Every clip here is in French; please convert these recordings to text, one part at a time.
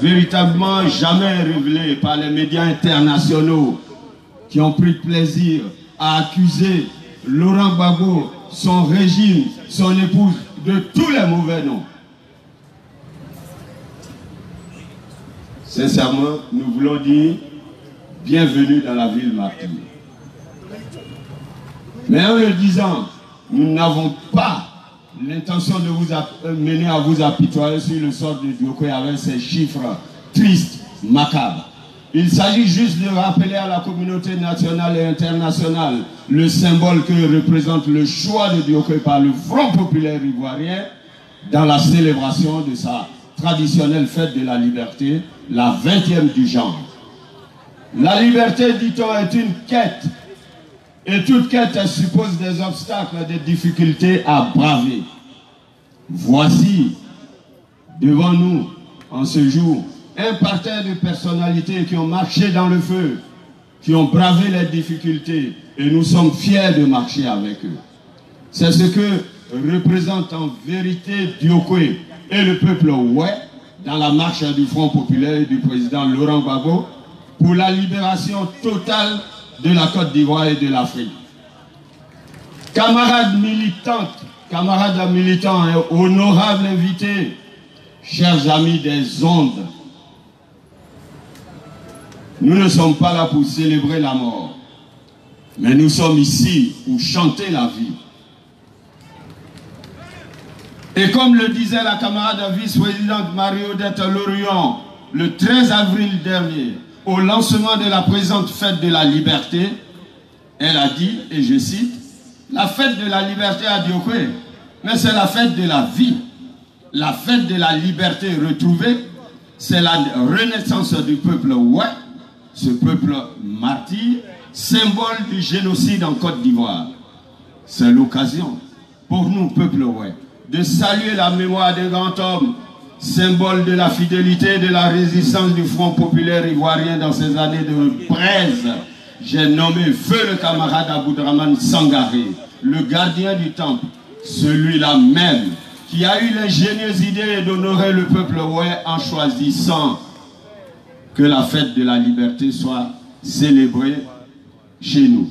véritablement jamais révélé par les médias internationaux qui ont pris plaisir à accuser Laurent Gbagbo, son régime, son épouse, de tous les mauvais noms. Sincèrement, nous voulons dire bienvenue dans la ville martyre. Mais en le disant, nous n'avons pas l'intention de vous mener à vous apitoyer sur le sort de Diokwe avec ces chiffres tristes, macabres. Il s'agit juste de rappeler à la communauté nationale et internationale le symbole que représente le choix de Diokwe par le Front populaire ivoirien dans la célébration de sa traditionnelle fête de la liberté, la 20e du genre. La liberté, dit-on, est une quête. Et toute quête suppose des obstacles, des difficultés à braver. Voici, devant nous, en ce jour, un parterre de personnalités qui ont marché dans le feu, qui ont bravé les difficultés, et nous sommes fiers de marcher avec eux. C'est ce que représente en vérité Diokwe et le peuple ouai dans la marche du Front populaire et du président Laurent Gbagbo pour la libération totale de la Côte d'Ivoire et de l'Afrique. Camarades militantes, camarades militants et honorables invités, chers amis des ondes, nous ne sommes pas là pour célébrer la mort, mais nous sommes ici pour chanter la vie. Et comme le disait la camarade vice-présidente Marie-Odette Lorion le 13 avril dernier, au lancement de la présente fête de la liberté, elle a dit, et je cite, « La fête de la liberté à Diokwe, mais c'est la fête de la vie. La fête de la liberté retrouvée, c'est la renaissance du peuple ouai, ce peuple martyr, symbole du génocide en Côte d'Ivoire. C'est l'occasion pour nous, peuple ouai, de saluer la mémoire des grands hommes, symbole de la fidélité et de la résistance du Front populaire ivoirien dans ces années de braise. J'ai nommé feu le camarade Aboudraman Sangaré, le gardien du temple, celui-là même qui a eu l'ingénieuse idée d'honorer le peuple ouai en choisissant que la fête de la liberté soit célébrée chez nous.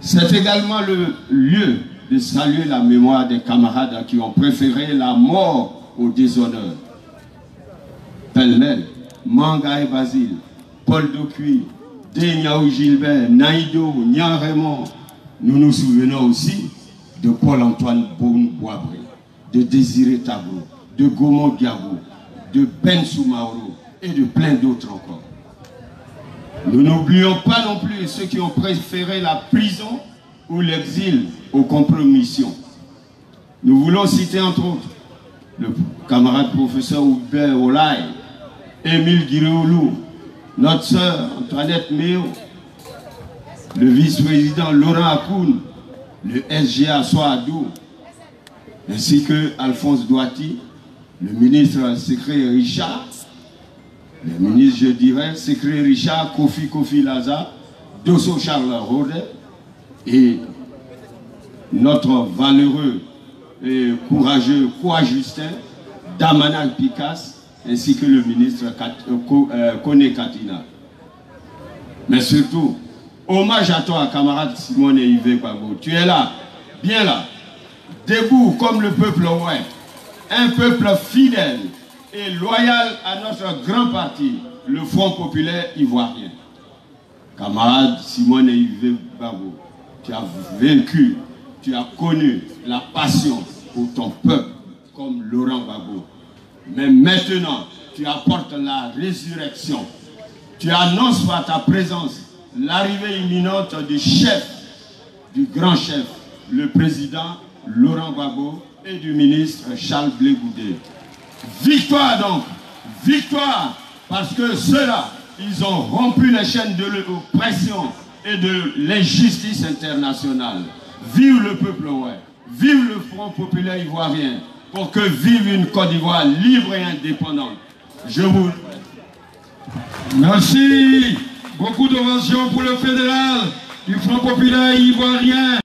C'est également le lieu de saluer la mémoire des camarades qui ont préféré la mort au déshonneur. Pêle-mêle, Manga et Basile, Paul Dokuy, Deniaou Gilbert, Naïdo, Nian Raymond. Nous nous souvenons aussi de Paul-Antoine Boabré, de Désiré Tabo, de Gomo Diabo, de Ben Soumaoro et de plein d'autres encore. Nous n'oublions pas non plus ceux qui ont préféré la prison ou l'exil aux compromissions. Nous voulons citer entre autres le camarade professeur Hubert Olay, Émile Guiroulou, notre sœur Antoinette Méo, le vice-président Laurent Akoun, le SGA Soadou, ainsi que Alphonse Douati, le ministre secret Richard, le ministre, je dirais, secret Richard, Kofi Laza, Dosso Charles Rodet, et notre valeureux et courageux Kwa Justin, Damanal Picasse, ainsi que le ministre Kone Katina. Mais surtout, hommage à toi, camarade Simone et Yves Gbagbo. Tu es là, bien là, debout comme le peuple ouai, un peuple fidèle et loyal à notre grand parti, le Front populaire ivoirien. Camarade Simone et Yves Gbagbo, tu as vécu, tu as connu la passion pour ton peuple comme Laurent Gbagbo. Mais maintenant, tu apportes la résurrection. Tu annonces par ta présence l'arrivée imminente du chef, du grand chef, le président Laurent Gbagbo et du ministre Charles Blé Goudé. Victoire donc, victoire, parce que ceux-là, ils ont rompu les chaînes de l'oppression et de l'injustice internationale. Vive le peuple ouai, vive le Front populaire ivoirien, pour que vive une Côte d'Ivoire libre et indépendante. Je vous... Merci. Beaucoup d'ovations pour le fédéral du Front populaire ivoirien.